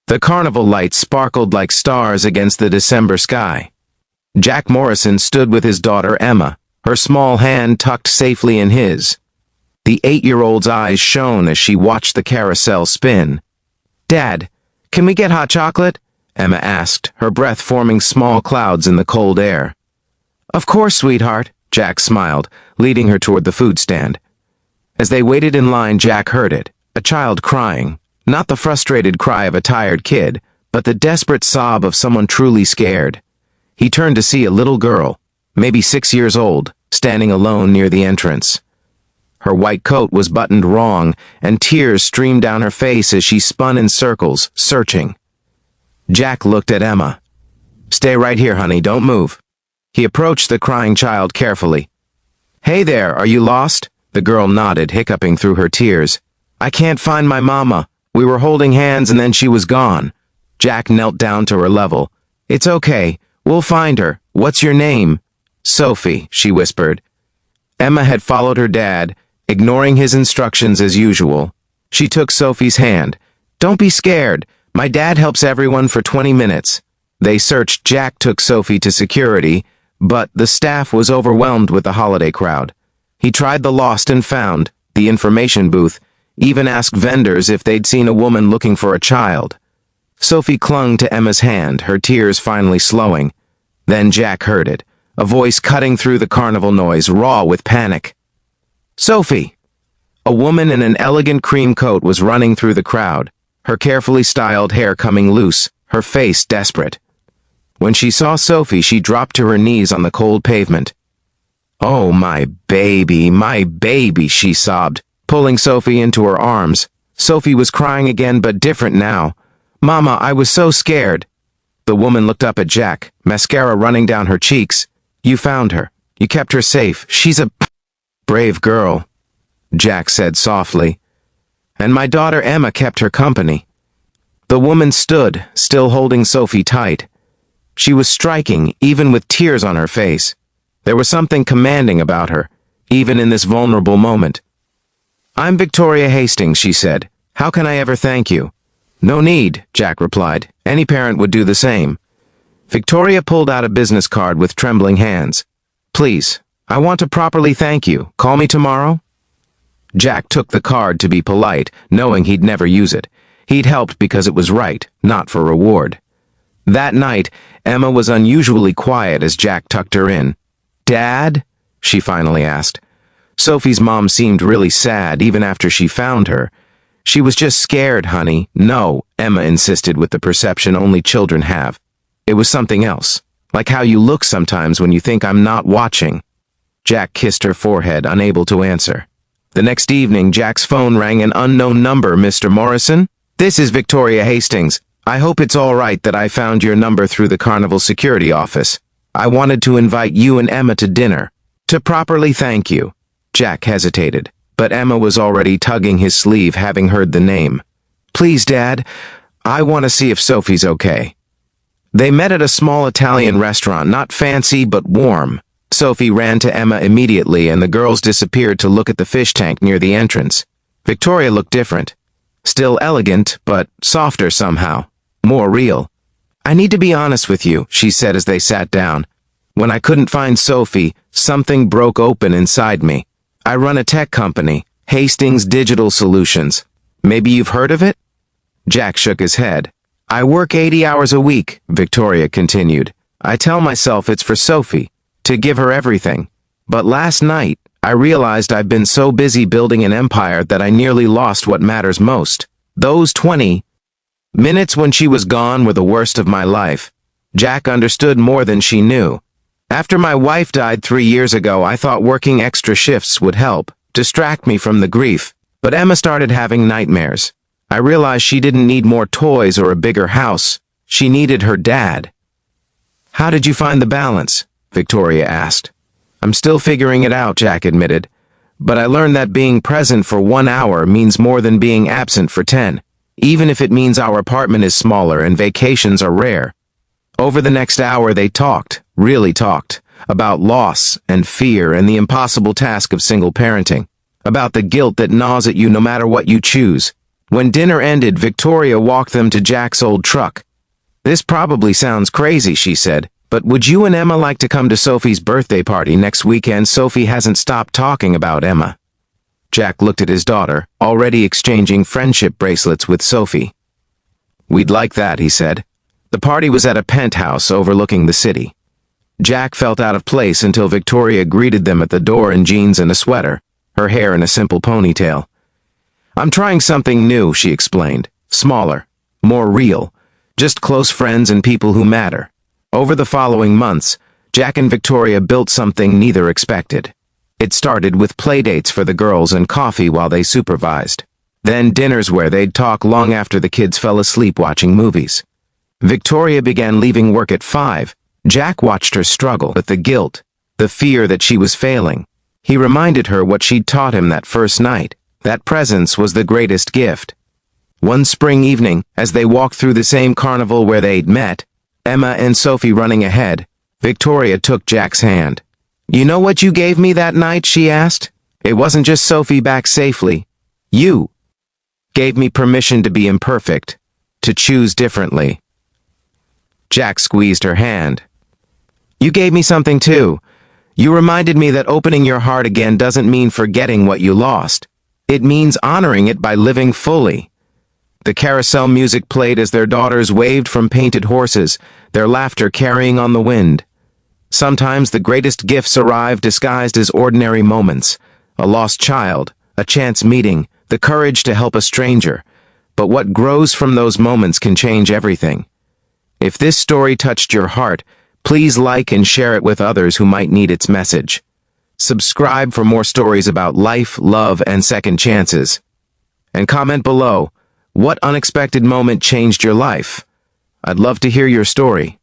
The carnival lights sparkled like stars against the December sky. Jack Morrison stood with his daughter Emma, her small hand tucked safely in his. The 8-year-old's eyes shone as she watched the carousel spin. "Dad, can we get hot chocolate?" Emma asked, her breath forming small clouds in the cold air. "Of course, sweetheart," Jack smiled, leading her toward the food stand. As they waited in line, Jack heard it, a child crying, not the frustrated cry of a tired kid, but the desperate sob of someone truly scared. He turned to see a little girl, maybe 6 years old, standing alone near the entrance. Her white coat was buttoned wrong, and tears streamed down her face as she spun in circles, searching. Jack looked at Emma. "Stay right here, honey, don't move." He approached the crying child carefully. "Hey there, are you lost?" The girl nodded, hiccuping through her tears. "I can't find my mama. We were holding hands and then she was gone." Jack knelt down to her level. "It's okay. We'll find her. What's your name?" "Sophie," she whispered. Emma had followed her dad, ignoring his instructions as usual. She took Sophie's hand. "Don't be scared. My dad helps everyone for 20 minutes. They searched. Jack took Sophie to security, but the staff was overwhelmed with the holiday crowd. He tried the lost and found, the information booth, even asked vendors if they'd seen a woman looking for a child. Sophie clung to Emma's hand, her tears finally slowing. Then Jack heard it, a voice cutting through the carnival noise, raw with panic. "Sophie!" A woman in an elegant cream coat was running through the crowd, her carefully styled hair coming loose, her face desperate. When she saw Sophie, she dropped to her knees on the cold pavement. "Oh, my baby," she sobbed, pulling Sophie into her arms. Sophie was crying again, but different now. "Mama, I was so scared." The woman looked up at Jack, mascara running down her cheeks. "You found her. You kept her safe. She's a brave girl," Jack said softly. "And my daughter Emma kept her company." The woman stood, still holding Sophie tight. She was striking, even with tears on her face. There was something commanding about her, even in this vulnerable moment. "I'm Victoria Hastings," she said. "How can I ever thank you?" "No need," Jack replied. "Any parent would do the same." Victoria pulled out a business card with trembling hands. "Please, I want to properly thank you. Call me tomorrow?" Jack took the card to be polite, knowing he'd never use it. He'd helped because it was right, not for reward. That night, Emma was unusually quiet as Jack tucked her in. "Dad?" she finally asked. Sophie's mom seemed really sad even after she found her. "She was just scared, honey." "No," Emma insisted with the perception only children have. "It was something else, like how you look sometimes when you think I'm not watching." Jack kissed her forehead, unable to answer. The next evening, Jack's phone rang, an unknown number. "Mr. Morrison? This is Victoria Hastings. I hope it's all right that I found your number through the carnival security office. I wanted to invite you and Emma to dinner. To properly thank you." Jack hesitated, but Emma was already tugging his sleeve, having heard the name. "Please, Dad, I want to see if Sophie's okay." They met at a small Italian restaurant, not fancy but warm. Sophie ran to Emma immediately, and the girls disappeared to look at the fish tank near the entrance. Victoria looked different. Still elegant, but softer somehow. More real. "I need to be honest with you," she said as they sat down. "When I couldn't find Sophie, something broke open inside me. I run a tech company, Hastings Digital Solutions. Maybe you've heard of it?" Jack shook his head. "I work 80 hours a week," Victoria continued. "I tell myself it's for Sophie, to give her everything. But last night, I realized I've been so busy building an empire that I nearly lost what matters most. Those 20 minutes when she was gone were the worst of my life." Jack understood more than she knew. "After my wife died 3 years ago, I thought working extra shifts would help, distract me from the grief. But Emma started having nightmares. I realized she didn't need more toys or a bigger house. She needed her dad." "How did you find the balance?" Victoria asked. "I'm still figuring it out," Jack admitted. "But I learned that being present for 1 hour means more than being absent for 10, even if it means our apartment is smaller and vacations are rare." Over the next hour they talked, really talked, about loss and fear and the impossible task of single parenting, about the guilt that gnaws at you no matter what you choose, When dinner ended, Victoria walked them to Jack's old truck. "This probably sounds crazy," she said, "but would you and Emma like to come to Sophie's birthday party next weekend? Sophie hasn't stopped talking about Emma." Jack looked at his daughter, already exchanging friendship bracelets with Sophie. "We'd like that," he said. The party was at a penthouse overlooking the city. Jack felt out of place until Victoria greeted them at the door in jeans and a sweater, her hair in a simple ponytail. "I'm trying something new," she explained. "Smaller, more real. Just close friends and people who matter." Over the following months, Jack and Victoria built something neither expected. It started with playdates for the girls and coffee while they supervised. Then dinners where they'd talk long after the kids fell asleep watching movies. Victoria began leaving work at 5. Jack watched her struggle with the guilt, the fear that she was failing. He reminded her what she'd taught him that first night, that presence was the greatest gift. One spring evening, as they walked through the same carnival where they'd met, Emma and Sophie running ahead, Victoria took Jack's hand. "You know what you gave me that night?" she asked. "It wasn't just Sophie back safely. You gave me permission to be imperfect, to choose differently." Jack squeezed her hand. "You gave me something too. You reminded me that opening your heart again doesn't mean forgetting what you lost. It means honoring it by living fully." The carousel music played as their daughters waved from painted horses, their laughter carrying on the wind. Sometimes the greatest gifts arrive disguised as ordinary moments. A lost child, a chance meeting, the courage to help a stranger. But what grows from those moments can change everything. If this story touched your heart, please like and share it with others who might need its message. Subscribe for more stories about life, love, and second chances. And comment below, what unexpected moment changed your life? I'd love to hear your story.